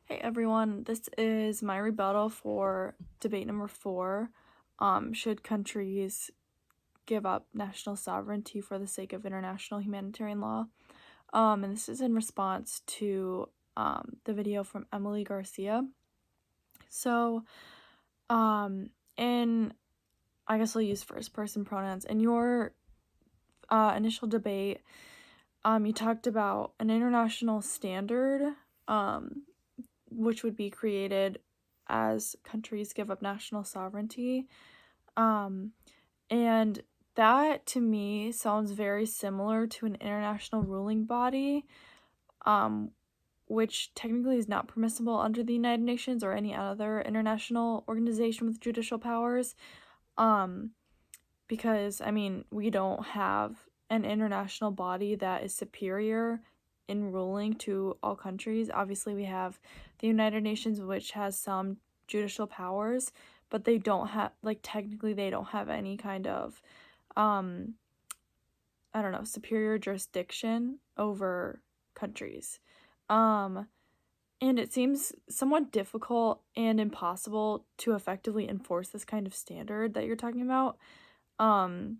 Hey everyone, this is my rebuttal for debate number 4. Should countries give up national sovereignty for the sake of international humanitarian law? And this is in response to the video from Emily Garcia. So, in I guess I'll use first person pronouns. In your initial debate, you talked about an international standard, which would be created as countries give up national sovereignty. Um, and that to me sounds very similar to an international ruling body, um, which technically is not permissible under the United Nations or any other international organization with judicial powers. Um, because, I mean, we don't have an international body that is superior in ruling to all countries. Obviously, we have the United Nations, which has some judicial powers, but they don't have, like, technically, they don't have any kind of, I don't know, superior jurisdiction over countries. Um, and it seems somewhat difficult and impossible to effectively enforce this kind of standard that you're talking about. Um,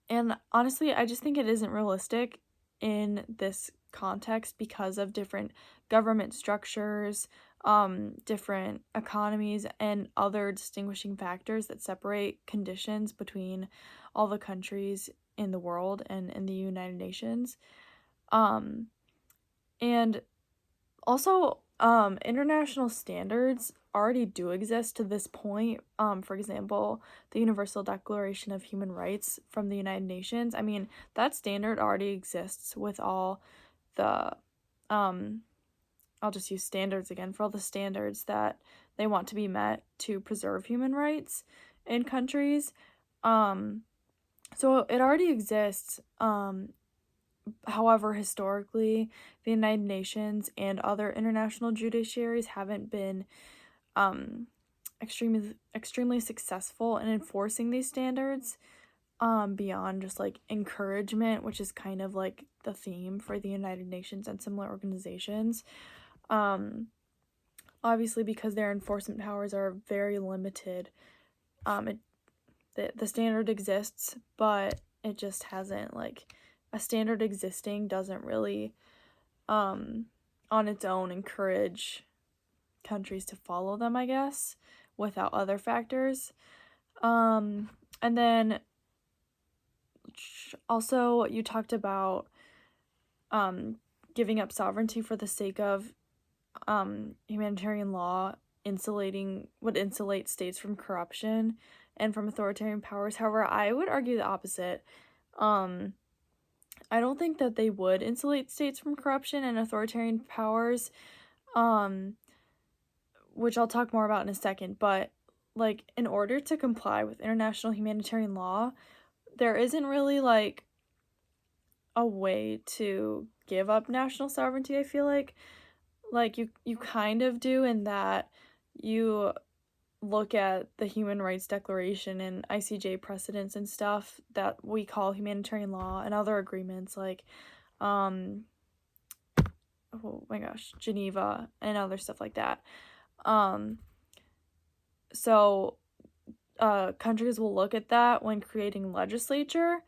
And honestly, I just think it isn't realistic in this context because of different government structures, different economies, and other distinguishing factors that separate conditions between all the countries in the world and in the United Nations. Um, and also, international standards already do exist to this point. For example, the Universal Declaration of Human Rights from the United Nations. I mean, that standard already exists with all the, um, I'll just use standards again, for all the standards that they want to be met to preserve human rights in countries. Um, so it already exists. However, historically, the United Nations and other international judiciaries haven't been um, extremely successful in enforcing these standards, beyond just like encouragement, which is kind of like the theme for the United Nations and similar organizations. Um, Obviously, because their enforcement powers are very limited. The standard exists, but it just hasn't, like, a standard existing doesn't really on its own encourage countries to follow them, I guess, without other factors. And then also you talked about giving up sovereignty for the sake of humanitarian law would insulate states from corruption and from authoritarian powers. However, I would argue the opposite. Um, I don't think that they would insulate states from corruption and authoritarian powers, um, which I'll talk more about in a second. But, like, in order to comply with international humanitarian law, there isn't really, like, a way to give up national sovereignty, I feel like. Like, you kind of do in that you look at the Human Rights Declaration and ICJ precedents and stuff that we call humanitarian law and other agreements like um oh my gosh, Geneva and other stuff like that. Um so countries will look at that when creating legislature,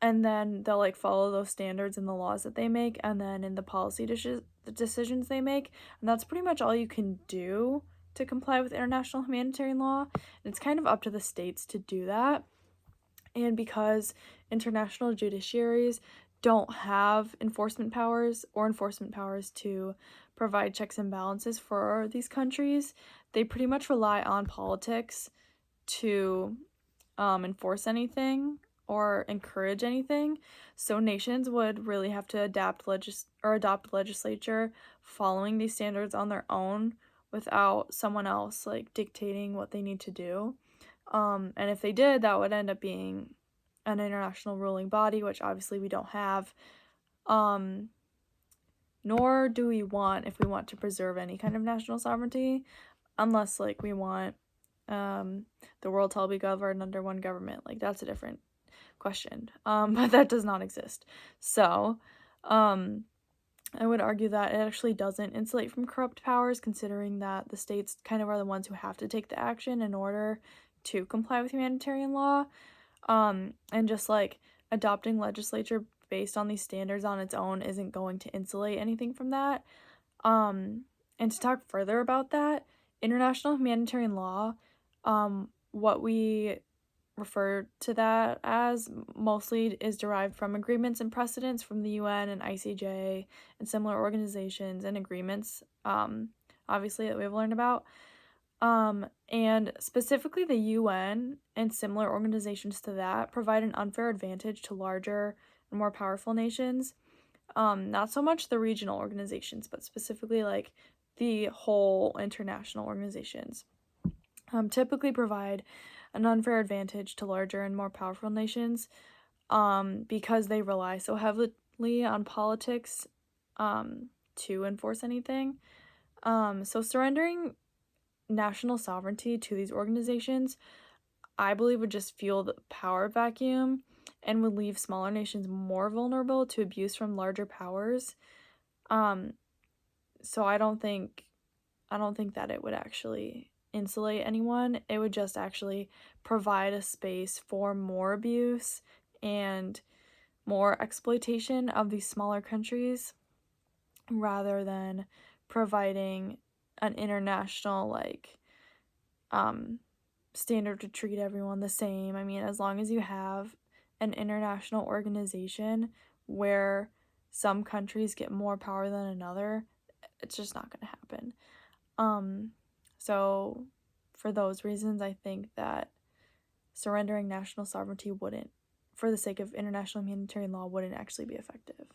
and then they'll like follow those standards in the laws that they make and then in the policy the decisions they make, and that's pretty much all you can do to comply with international humanitarian law. And it's kind of up to the states to do that. And because international judiciaries don't have enforcement powers to provide checks and balances for these countries, they pretty much rely on politics to enforce anything or encourage anything. So nations would really have to adopt legislature following these standards on their own without someone else like dictating what they need to do. And if they did, that would end up being an international ruling body, which obviously we don't have. Um, Nor do we want, if we want to preserve any kind of national sovereignty, unless like we want the world to all be governed under one government. Like, that's a different question. But that does not exist. So, um, I would argue that it actually doesn't insulate from corrupt powers, considering that the states kind of are the ones who have to take the action in order to comply with humanitarian law. And just like adopting legislature based on these standards on its own isn't going to insulate anything from that. And to talk further about that, international humanitarian law, what we refer to that as mostly is derived from agreements and precedents from the UN and ICJ and similar organizations and agreements, obviously, that we've learned about. And specifically, the UN and similar organizations to that provide an unfair advantage to larger and more powerful nations. Not so much the regional organizations, but specifically like the whole international organizations. Typically provide an unfair advantage to larger and more powerful nations, because they rely so heavily on politics, to enforce anything. So surrendering national sovereignty to these organizations, I believe, would just fuel the power vacuum and would leave smaller nations more vulnerable to abuse from larger powers. So I don't think that it would actually insulate anyone. It would just actually provide a space for more abuse and more exploitation of these smaller countries rather than providing an international standard to treat everyone the same. I mean, as long as you have an international organization where some countries get more power than another, it's just not going to happen. So for those reasons, I think that surrendering national sovereignty wouldn't, for the sake of international humanitarian law, wouldn't actually be effective.